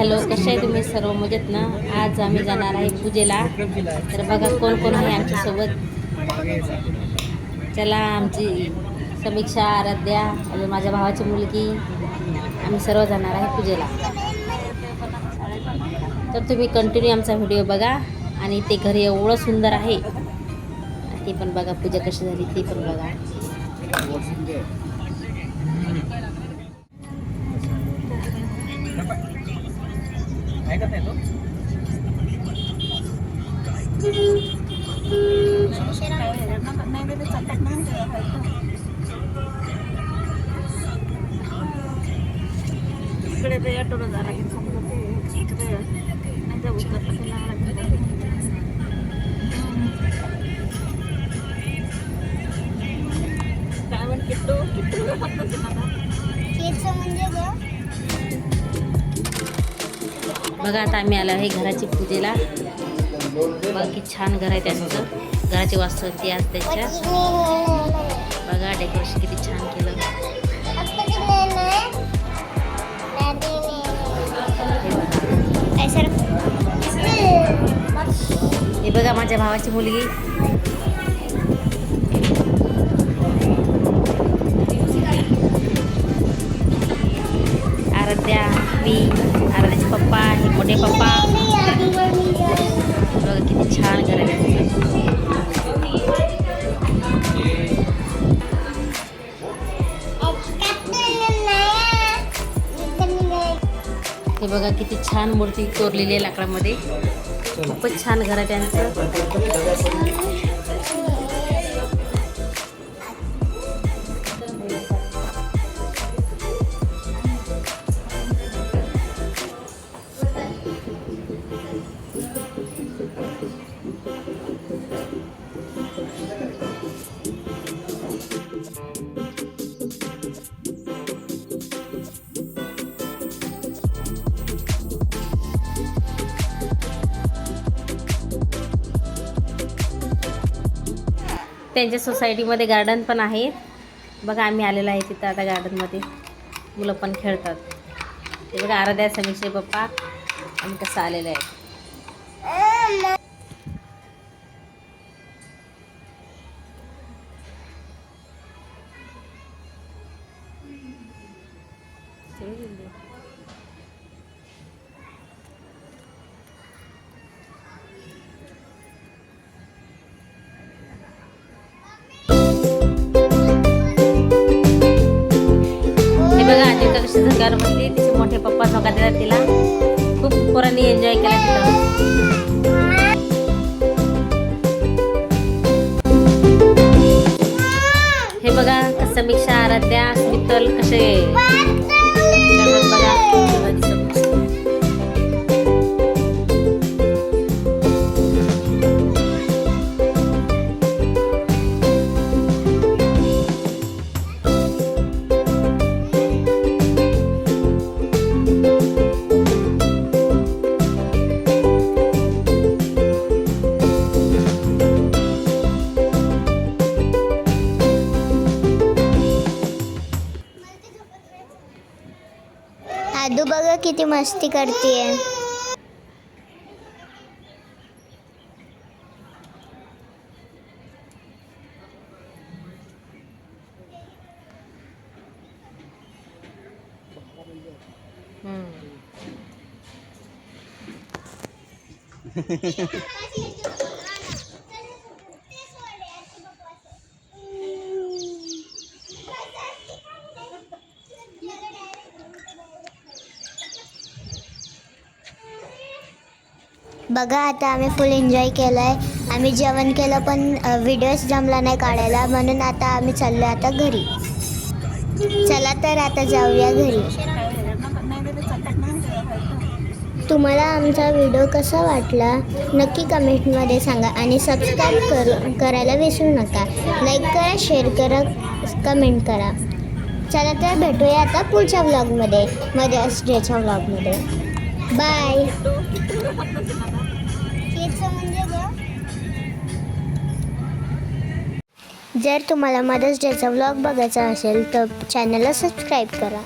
Hello, कसे आहे तुम्ही सर्व? मजेत ना? आज आम्ही जाणार आहे पूजेला. तर बघा कोण कोण आहे आमच्यासोबत. चला, आमची समीक्षा, आराध्या, अजून माझ्या भावाची मुलगी, आम्ही सर्व जाणार आहे पूजेला. तर तुम्ही कंटिन्यू आमचा व्हिडिओ बघा. आणि ते घर एवढं सुंदर आहे, ते पण बघा. पूजा कशी झाली ते पण बघा. इकडे ते ऑटोला जायला लागेल. समजा ते इकडे नाही त्या उतरला ते लागला. काय म्हण किट्टू किट्टू फक्त मला म्हणजे बघा, आता आम्ही आलो आहे घराची पूजेला. बघा की छान घर आहे त्यांचं. घराची वास्तूची आज त्याच्या बघा डेकोरेशन किती छान केलं. हे बघा माझ्या भावाची मुलगी. आराध्या, मी, आराध्याचे पप्पा, हे मोठे पप्पा. बघा किती छान घर आहे. हे बघा किती छान मूर्ती कोरलेली आहे लाकडामध्ये. खूपच छान घर आहे त्यांचं. त्यांच्या सोसायटीमध्ये गार्डन पण आहे. बघा आम्ही आलेलो आहे तिथं. आता गार्डनमध्ये मुलं पण खेळतात. ते बघा आराध्या, समीक्षे पप्पा आम्ही कसं आलेलं आहे. झंगार बसली. तिचे मोठे पप्पा झोका देतात तिला. खूप पोरांनी एन्जॉय केला तिथं. हे बघा समीक्षा, आराध्या, मित्तल कसे बघा. आदू बघा किती मस्ती करतीये. बघा आता आम्ही फुल एन्जॉय केलं आहे. आम्ही जेवण केलं पण व्हिडिओज जमला नाही काढायला, म्हणून आता आम्ही चाललो आता घरी. चला तर आता जाऊया घरी. तुम्हाला आमचा व्हिडिओ कसा वाटला नक्की कमेंटमध्ये सांगा. आणि सबस्क्राईब करायला विसरू नका. लाईक करा, शेअर करा, कमेंट करा. चला तर भेटूया आता पुढच्या व्लॉगमध्ये, मदर्स डेच्या व्लॉगमध्ये. बाय. जर तुम्हाला मदर्स डेचा व्लॉग बघायचा असेल तर चॅनलला सबस्क्राईब करा.